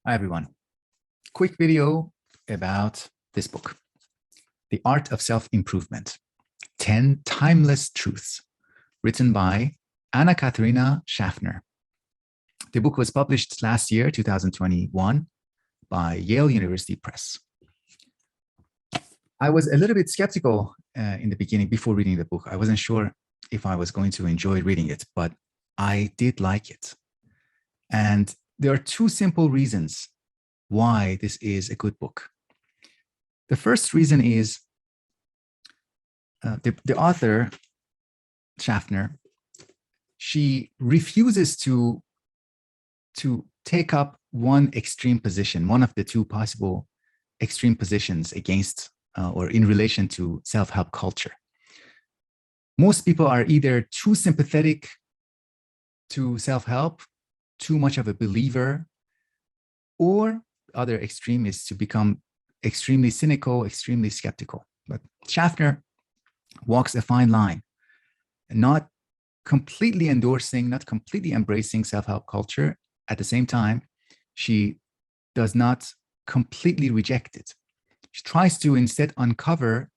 Hi, everyone. Quick video about this book, The Art of Self-Improvement, 10 Timeless Truths, written by Katharina Schaffner. The book was published last year, 2021, by Yale University Press. I was a little bit skeptical in the beginning before reading the book. I wasn't sure if I was going to enjoy reading it, but I did like it. And there are two simple reasons why this is a good book. The first reason is the author, Schaffner, she refuses to take up one extreme position, one of the two possible extreme positions against or in relation to self-help culture. Most people are either too sympathetic to self-help, too much of a believer, or other extreme is to become extremely cynical, extremely skeptical. But Schaffner walks a fine line, not completely endorsing, not completely embracing self-help culture. At the same time, she does not completely reject it. She tries to instead uncover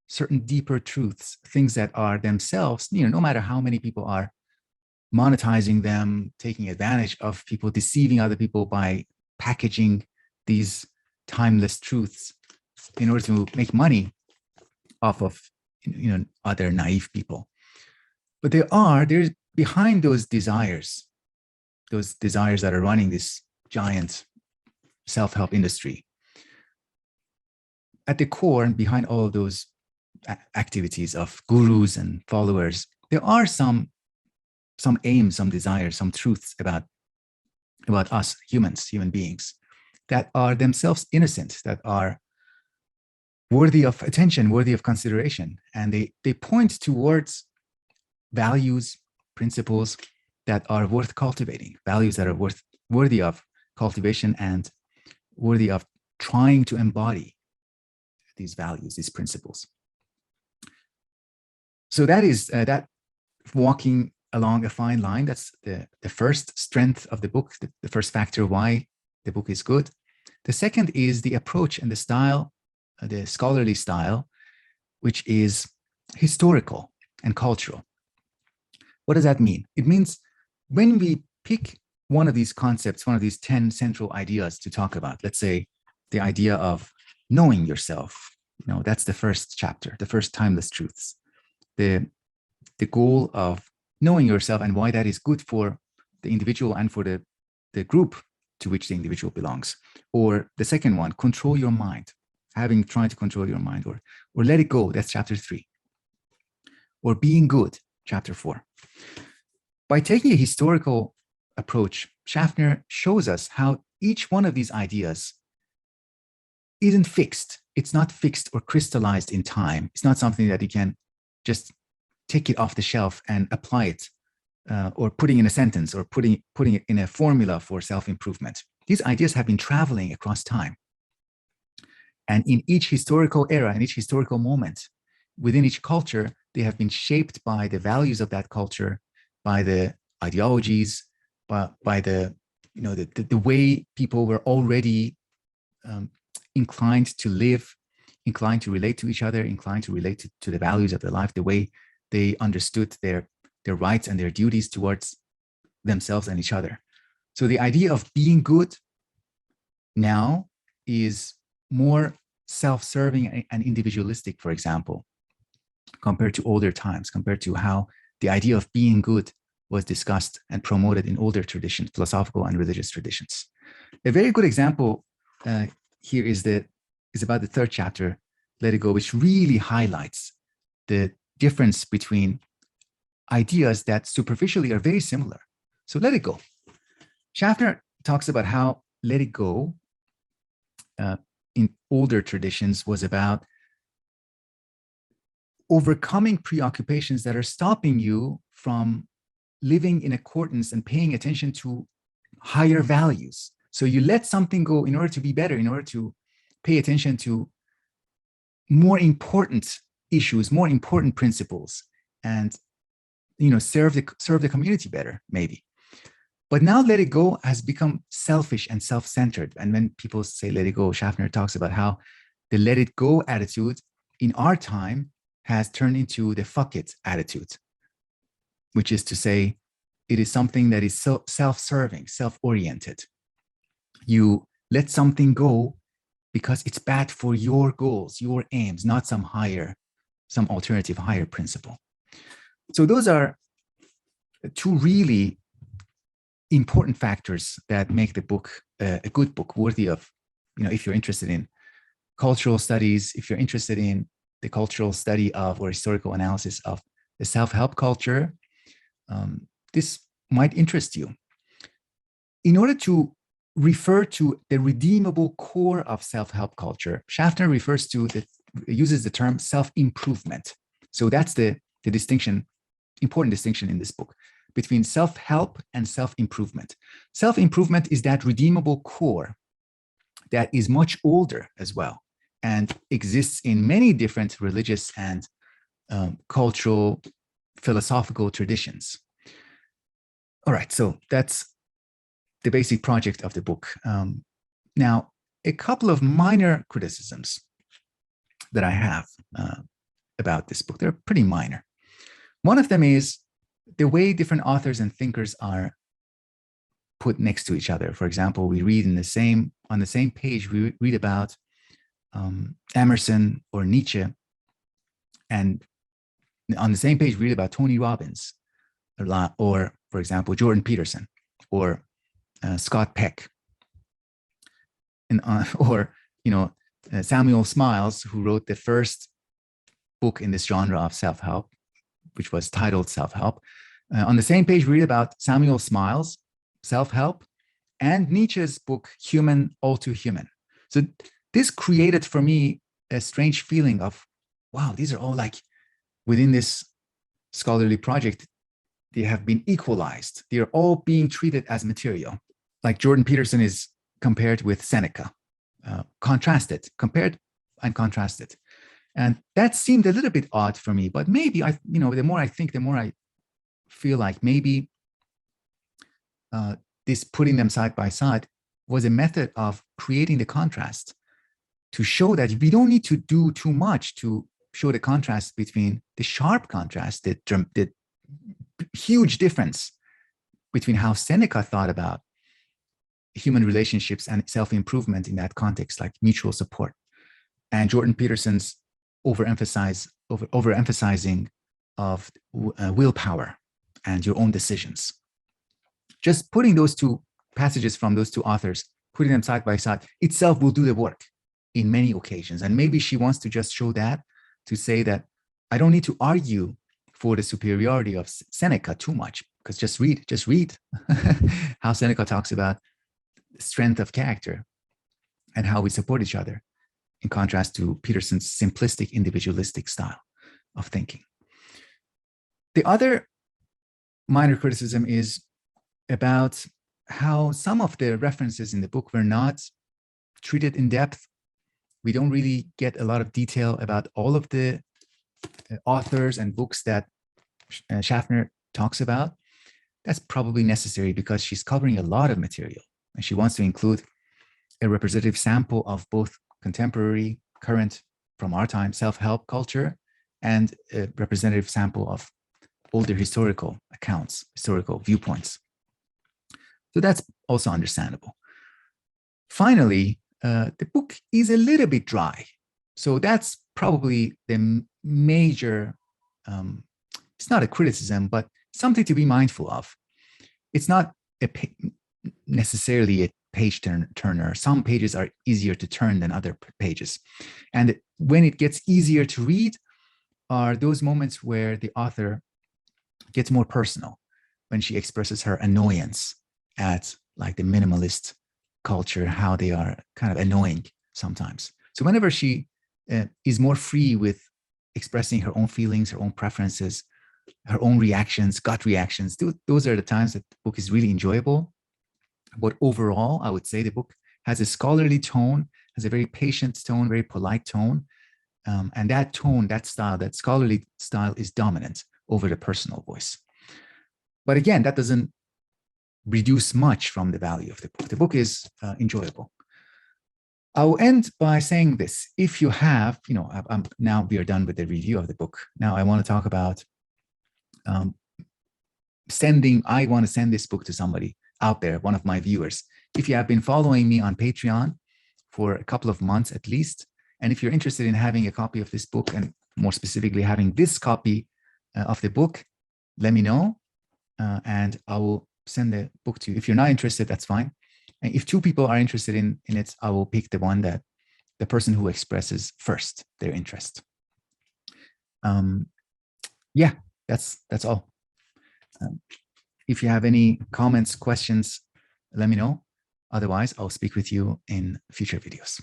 certain deeper truths, things that are themselves, no matter how many people are monetizing them, taking advantage of people, deceiving other people by packaging these timeless truths in order to make money off of other naive people. But there's behind those desires that are running this giant self-help industry. At the core and behind all of those activities of gurus and followers, there are some aims, some desires, some truths about us humans, human beings, that are themselves innocent, that are worthy of attention, worthy of consideration. And they point towards values, principles that are worth cultivating, values that are worthy of cultivation and worthy of trying to embody these values, these principles. So that is that walking along a fine line. That's the first strength of the book, the first factor why the book is good. The second is the approach and the style, the scholarly style, which is historical and cultural. What does that mean? It means when we pick one of these concepts, one of these 10 central ideas to talk about, let's say the idea of knowing yourself, that's the first chapter, the first timeless truths, the goal of knowing yourself and why that is good for the individual and for the group to which the individual belongs. Or the second one, control your mind, trying to control your mind, or let it go, that's chapter 3. Or being good, chapter 4. By taking a historical approach, Schaffner shows us how each one of these ideas isn't fixed. It's not fixed or crystallized in time. It's not something that you can just take it off the shelf and apply it, or putting in a sentence or putting it in a formula for self-improvement. These ideas have been traveling across time. And in each historical era, in each historical moment, within each culture, they have been shaped by the values of that culture, by the ideologies, by the way people were already inclined to live, inclined to relate to each other, inclined to relate to the values of their life, the way they understood their rights and their duties towards themselves and each other. So the idea of being good now is more self-serving and individualistic, for example, compared to older times, compared to how the idea of being good was discussed and promoted in older traditions, philosophical and religious traditions. A very good example here is about the third chapter, Let It Go, which really highlights the difference between ideas that superficially are very similar. So let it go. Schaffner talks about how let it go in older traditions was about overcoming preoccupations that are stopping you from living in accordance and paying attention to higher values. So you let something go in order to be better, in order to pay attention to more important issues, more important principles, and serve the community better, maybe. But now let it go has become selfish and self-centered. And when people say let it go, Schaffner talks about how the let it go attitude in our time has turned into the fuck it attitude, which is to say, it is something that is so self-serving, self-oriented. You let something go because it's bad for your goals, your aims, not some alternative higher principle. So those are two really important factors that make the book a good book, worthy of, if you're interested in cultural studies, if you're interested in the cultural study of or historical analysis of the self-help culture, this might interest you. In order to refer to the redeemable core of self-help culture, Schaffner uses the term self-improvement. So that's the distinction, important distinction in this book between self-help and self-improvement. Self-improvement is that redeemable core that is much older as well and exists in many different religious and cultural, philosophical traditions. All right, so that's the basic project of the book. Now, a couple of minor criticisms that I have about this book. They're pretty minor. One of them is the way different authors and thinkers are put next to each other. For example, we read on the same page, we read about Emerson or Nietzsche, and on the same page, we read about Tony Robbins, or for example, Jordan Peterson, or Scott Peck, and or Samuel Smiles, who wrote the first book in this genre of self-help, which was titled Self-Help. On the same page, we read about Samuel Smiles, Self-Help, and Nietzsche's book, Human, All Too Human. So this created for me a strange feeling of, wow, these are all like within this scholarly project, they have been equalized. They are all being treated as material. Like Jordan Peterson is compared with Seneca, compared and contrasted. And that seemed a little bit odd for me, but maybe the more I think, the more I feel like maybe this putting them side by side was a method of creating the contrast to show that we don't need to do too much to show the contrast between the sharp contrast, the huge difference between how Seneca thought about human relationships and self-improvement in that context, like mutual support, and Jordan Peterson's overemphasizing of willpower and your own decisions. Just putting those two passages from those two authors, putting them side by side, itself will do the work in many occasions. And maybe she wants to just show that, to say that I don't need to argue for the superiority of Seneca too much, because just read how Seneca talks about strength of character and how we support each other, in contrast to Peterson's simplistic, individualistic style of thinking. The other minor criticism is about how some of the references in the book were not treated in depth. We don't really get a lot of detail about all of the authors and books that Schaffner talks about. That's probably necessary because she's covering a lot of material, and she wants to include a representative sample of both contemporary, current, from our time, self-help culture, and a representative sample of older historical accounts, historical viewpoints. So that's also understandable. Finally, the book is a little bit dry. So that's probably the major, it's not a criticism, but something to be mindful of. It's not necessarily a page turner. Some pages are easier to turn than other pages. And when it gets easier to read are those moments where the author gets more personal, when she expresses her annoyance at like the minimalist culture, how they are kind of annoying sometimes. So whenever she is more free with expressing her own feelings, her own preferences, her own reactions, gut reactions, those are the times that the book is really enjoyable. But overall, I would say the book has a scholarly tone, has a very patient tone, very polite tone. And that tone, that style, that scholarly style is dominant over the personal voice. But again, that doesn't reduce much from the value of the book. The book is enjoyable. I'll end by saying this. If you have, now we are done with the review of the book. Now I want to talk about I want to send this book to somebody out there, one of my viewers. If you have been following me on Patreon for a couple of months at least, and if you're interested in having a copy of this book, and more specifically having this copy of the book, let me know, and I will send the book to you. If you're not interested, that's fine. And if 2 people are interested in it, I will pick the person who expresses first their interest. Yeah, that's all. If you have any comments, questions, let me know. Otherwise, I'll speak with you in future videos.